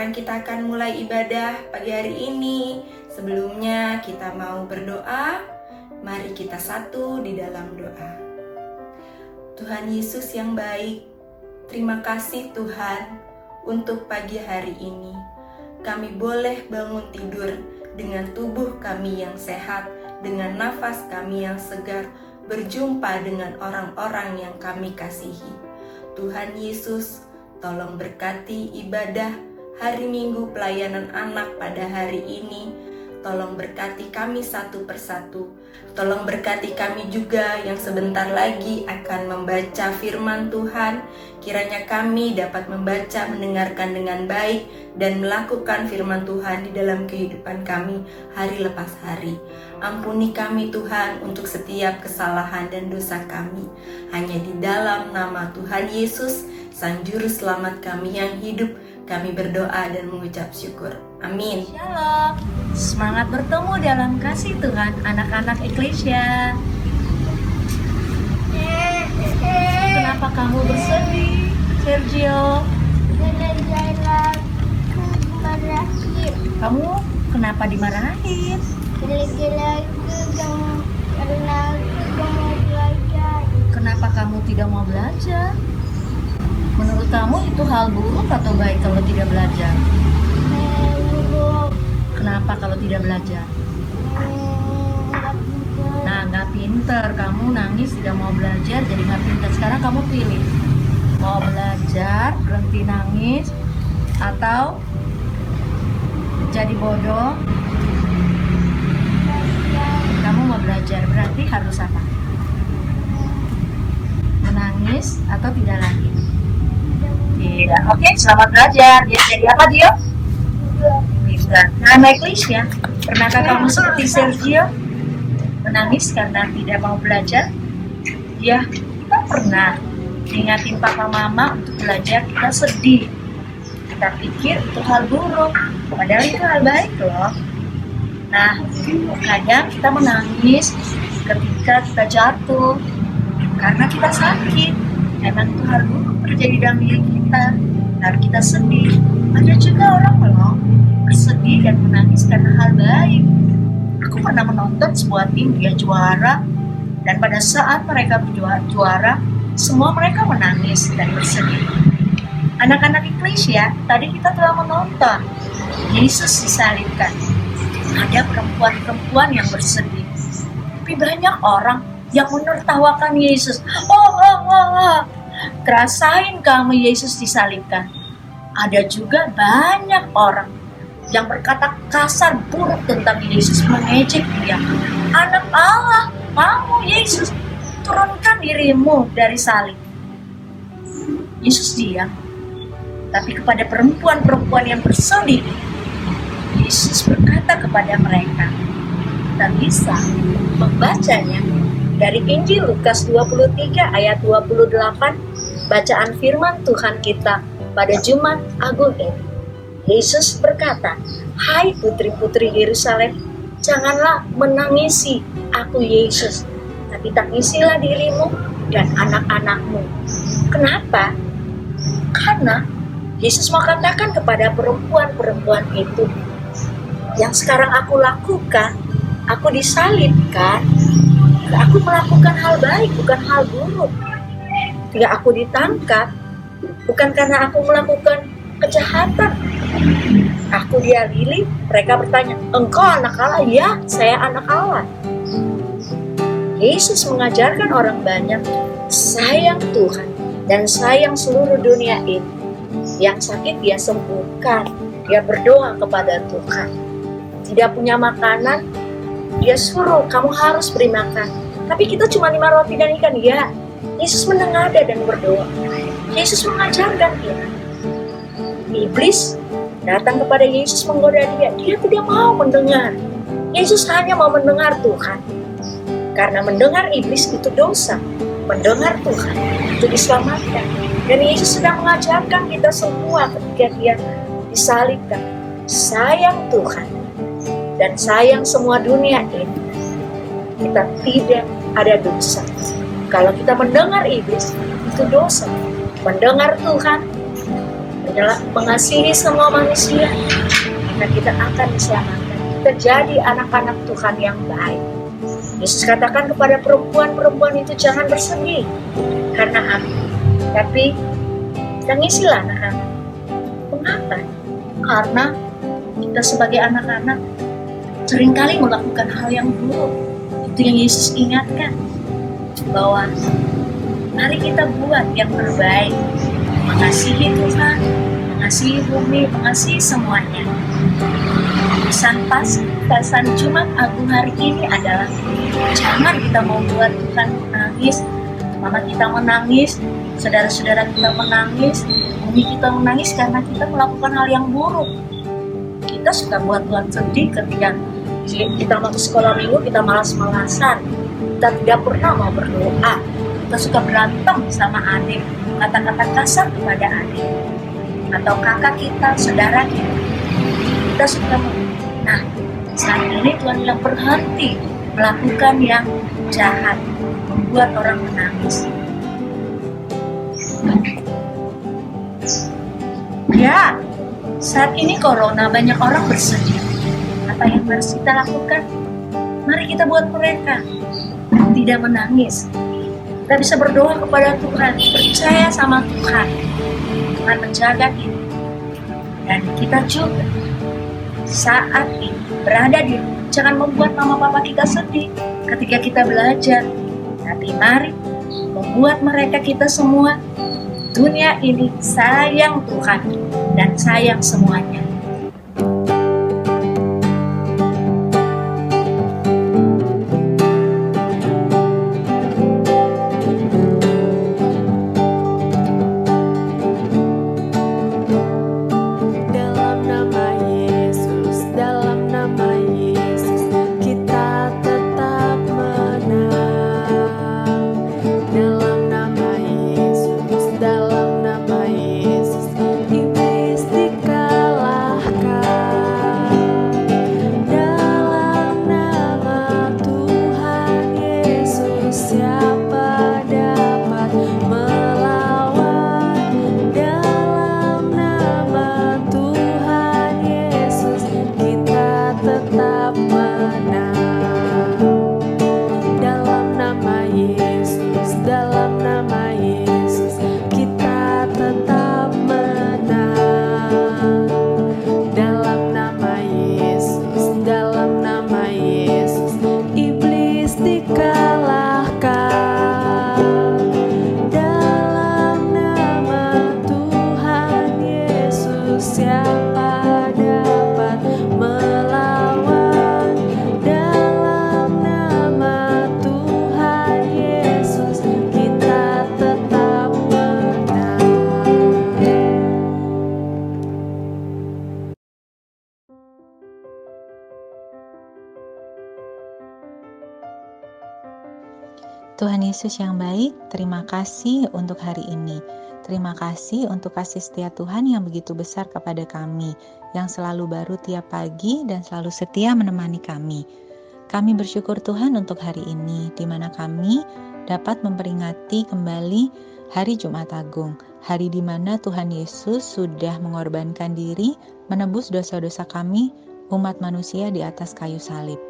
sekarang kita akan mulai ibadah pagi hari ini. Sebelumnya kita mau berdoa. Mari kita satu di dalam doa. Tuhan Yesus yang baik, terima kasih Tuhan untuk pagi hari ini. Kami boleh bangun tidur dengan tubuh kami yang sehat, dengan nafas kami yang segar, berjumpa dengan orang-orang yang kami kasihi. Tuhan Yesus, tolong berkati ibadah hari Minggu pelayanan anak pada hari ini. Tolong berkati kami satu persatu. Tolong berkati kami juga yang sebentar lagi akan membaca firman Tuhan. Kiranya kami dapat membaca, mendengarkan dengan baik, dan melakukan firman Tuhan di dalam kehidupan kami hari lepas hari. Ampuni kami Tuhan untuk setiap kesalahan dan dosa kami. Hanya di dalam nama Tuhan Yesus, Sang Juru Selamat kami yang hidup, kami berdoa dan mengucap syukur. Amin. Shalom. Semangat bertemu dalam kasih Tuhan, anak-anak Eklesia. Kenapa kamu bersedih, Sergio? Kamu kenapa dimarahin? Kenapa kamu tidak mau belajar? Menurut kamu itu hal buruk atau baik kalau tidak belajar? Kenapa kalau tidak belajar? Nah, nggak pinter. Kamu nangis tidak mau belajar, jadi nggak pinter. Sekarang kamu pilih, mau belajar, berhenti nangis, atau jadi bodoh. Kamu mau belajar, berarti harus apa? Menangis atau tidak lagi? Tidak. Oke, selamat belajar. Dia jadi apa dia? Pintar. Nah, Eklesia, pernahkah kamu seperti Sergio menangis karena tidak mau belajar? Ya, kita pernah ingatin papa mama untuk belajar, kita sedih. Kita pikir itu hal buruk, padahal itu hal baik loh. Nah, kadang kita menangis ketika kita jatuh karena kita sakit. Emang itu hal buruk terjadi dalam diri kita, lalu kita sedih. Ada juga orang loh bersedih dan menangis karena hal baik. Aku pernah menonton sebuah tim, dia juara, dan pada saat mereka juara, semua mereka menangis dan bersedih. Anak-anak Eklesia, tadi kita telah menonton Yesus disalibkan. Ada perempuan-perempuan yang bersedih, tapi banyak orang yang menertawakan Yesus. Kerasain kamu Yesus disalibkan. Ada juga banyak orang yang berkata kasar buruk tentang Yesus, mengejek dia. Anak Allah, kamu Yesus, turunkan dirimu dari salib. Yesus diam. Tapi kepada perempuan-perempuan yang bersedih, Yesus berkata kepada mereka. Kita bisa membacanya dari Injil Lukas 23 ayat 28, bacaan firman Tuhan kita pada Jumat Agung ini. Yesus berkata, "Hai putri-putri Yerusalem, janganlah menangisi aku Yesus, tapi tangisilah dirimu dan anak-anakmu." Kenapa? Karena Yesus mau katakan kepada perempuan-perempuan itu, yang sekarang aku lakukan, aku disalibkan, aku melakukan hal baik, bukan hal buruk. Ketika aku ditangkap, bukan karena aku melakukan kejahatan. Aku diadili, mereka bertanya, "Engkau anak Allah?" "Ya, saya anak Allah." Yesus mengajarkan orang banyak sayang Tuhan dan sayang seluruh dunia ini. Yang sakit dia sembuhkan, dia berdoa kepada Tuhan. Tidak punya makanan, dia suruh, "Kamu harus beri makan." Tapi kita cuma 5 roti dan ikan. Ya, Yesus menengadah dan berdoa. Yesus mengajarkan kita. Iblis datang kepada Yesus menggoda dia. Dia tidak mau mendengar. Yesus hanya mau mendengar Tuhan. Karena mendengar iblis itu dosa. Mendengar Tuhan itu diselamatkan. Dan Yesus sedang mengajarkan kita semua ketika dia disalibkan. Sayang Tuhan dan sayang semua dunia ini. Kita tidak ada dosa. Kalau kita mendengar iblis, itu dosa. Mendengar Tuhan, adalah mengasihi semua manusia, maka kita akan diselamatkan. Kita jadi anak-anak Tuhan yang baik. Yesus katakan kepada perempuan itu, jangan bersedih karena aku, tapi tangisilah anak-anak. Mengapa? Karena kita sebagai anak-anak seringkali melakukan hal yang buruk. Itu yang Yesus ingatkan, bahwa mari kita buat yang terbaik, mengasihi Tuhan, mengasihi bumi, mengasihi semuanya. Pesan Jumat Agung hari ini adalah jangan kita membuat Tuhan menangis, mama kita menangis, saudara-saudara kita menangis, bumi kita menangis karena kita melakukan hal yang buruk. Kita suka buat Tuhan sedih ketika kita mau ke sekolah minggu, kita malas-malasan, kita tidak pernah mau berdoa, kita suka berantem sama adik, kata-kata kasar kepada adik, atau kakak kita, saudara kita suka. Nah, saat ini Tuhan bilang berhenti melakukan yang jahat, membuat orang menangis. Ya, saat ini corona, banyak orang bersedih. Apa yang harus kita lakukan? Mari kita buat mereka tidak menangis. Kita bisa berdoa kepada Tuhan, percaya sama Tuhan, Tuhan menjaga kita. Dan kita juga saat ini berada di rumah, jangan membuat mama papa kita sedih ketika kita belajar. Tapi mari membuat mereka kita semua, dunia ini sayang Tuhan dan sayang semuanya. Tuhan Yesus yang baik, terima kasih untuk hari ini. Terima kasih untuk kasih setia Tuhan yang begitu besar kepada kami, yang selalu baru tiap pagi dan selalu setia menemani kami. Kami bersyukur Tuhan untuk hari ini, di mana kami dapat memperingati kembali Hari Jumat Agung, hari di mana Tuhan Yesus sudah mengorbankan diri, menebus dosa-dosa kami, umat manusia di atas kayu salib.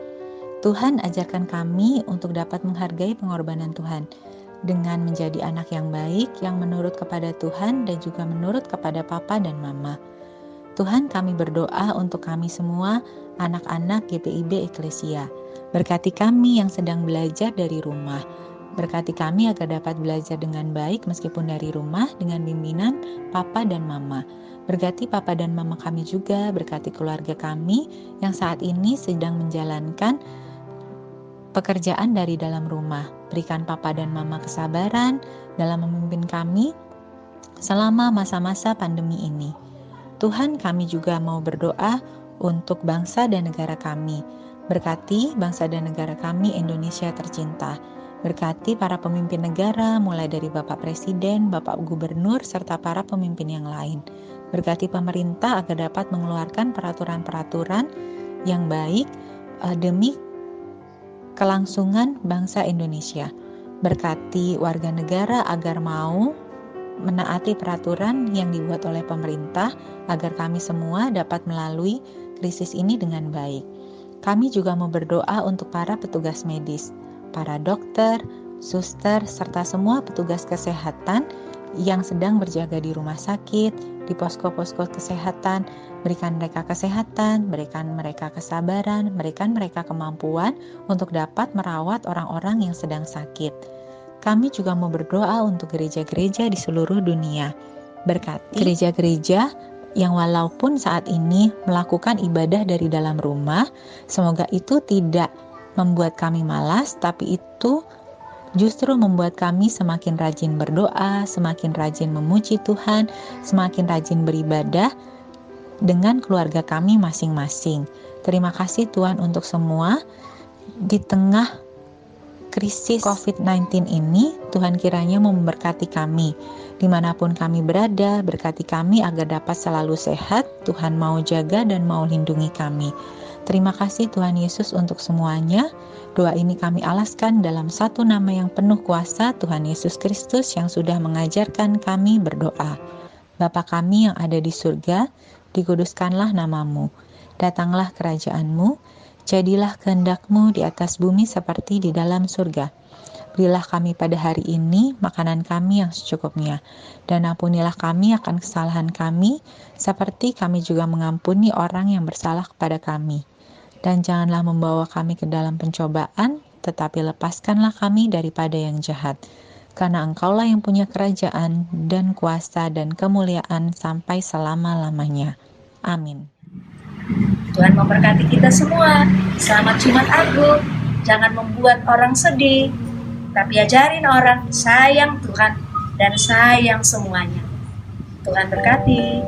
Tuhan ajarkan kami untuk dapat menghargai pengorbanan Tuhan dengan menjadi anak yang baik, yang menurut kepada Tuhan dan juga menurut kepada Papa dan Mama. Tuhan, kami berdoa untuk kami semua, anak-anak GPIB Eklesia. Berkati kami yang sedang belajar dari rumah. Berkati kami agar dapat belajar dengan baik meskipun dari rumah dengan bimbingan Papa dan Mama. Berkati Papa dan Mama kami juga, berkati keluarga kami yang saat ini sedang menjalankan pekerjaan dari dalam rumah. Berikan Papa dan Mama kesabaran dalam memimpin kami selama masa-masa pandemi ini. Tuhan, kami juga mau berdoa untuk bangsa dan negara kami. Berkati bangsa dan negara kami Indonesia tercinta. Berkati para pemimpin negara mulai dari Bapak Presiden, Bapak Gubernur, serta para pemimpin yang lain. Berkati pemerintah agar dapat mengeluarkan peraturan-peraturan yang baik demi kelangsungan bangsa Indonesia. Berkati warga negara agar mau menaati peraturan yang dibuat oleh pemerintah agar kami semua dapat melalui krisis ini dengan baik. Kami juga mau berdoa untuk para petugas medis, para dokter, suster, serta semua petugas kesehatan yang sedang berjaga di rumah sakit, di posko-posko kesehatan. Berikan mereka kesehatan, berikan mereka kesabaran, berikan mereka kemampuan untuk dapat merawat orang-orang yang sedang sakit. Kami juga mau berdoa untuk gereja-gereja di seluruh dunia. Berkati gereja-gereja yang walaupun saat ini melakukan ibadah dari dalam rumah, semoga itu tidak membuat kami malas, tapi itu justru membuat kami semakin rajin berdoa, semakin rajin memuji Tuhan, semakin rajin beribadah dengan keluarga kami masing-masing. Terima kasih Tuhan untuk semua. Di tengah krisis COVID-19 ini, Tuhan kiranya memberkati kami. Dimanapun kami berada, berkati kami agar dapat selalu sehat. Tuhan mau jaga dan mau lindungi kami. Terima kasih Tuhan Yesus untuk semuanya. Doa ini kami alaskan dalam satu nama yang penuh kuasa, Tuhan Yesus Kristus yang sudah mengajarkan kami berdoa. Bapa kami yang ada di surga, dikuduskanlah namamu. Datanglah kerajaanmu, jadilah kehendak-Mu di atas bumi seperti di dalam surga. Berilah kami pada hari ini makanan kami yang secukupnya, dan ampunilah kami akan kesalahan kami, seperti kami juga mengampuni orang yang bersalah kepada kami. Dan janganlah membawa kami ke dalam pencobaan, tetapi lepaskanlah kami daripada yang jahat. Karena Engkaulah yang punya kerajaan dan kuasa dan kemuliaan sampai selama-lamanya. Amin. Tuhan memberkati kita semua. Selamat Jumat Agung. Jangan membuat orang sedih, tapi ajarin orang sayang Tuhan dan sayang semuanya. Tuhan berkati.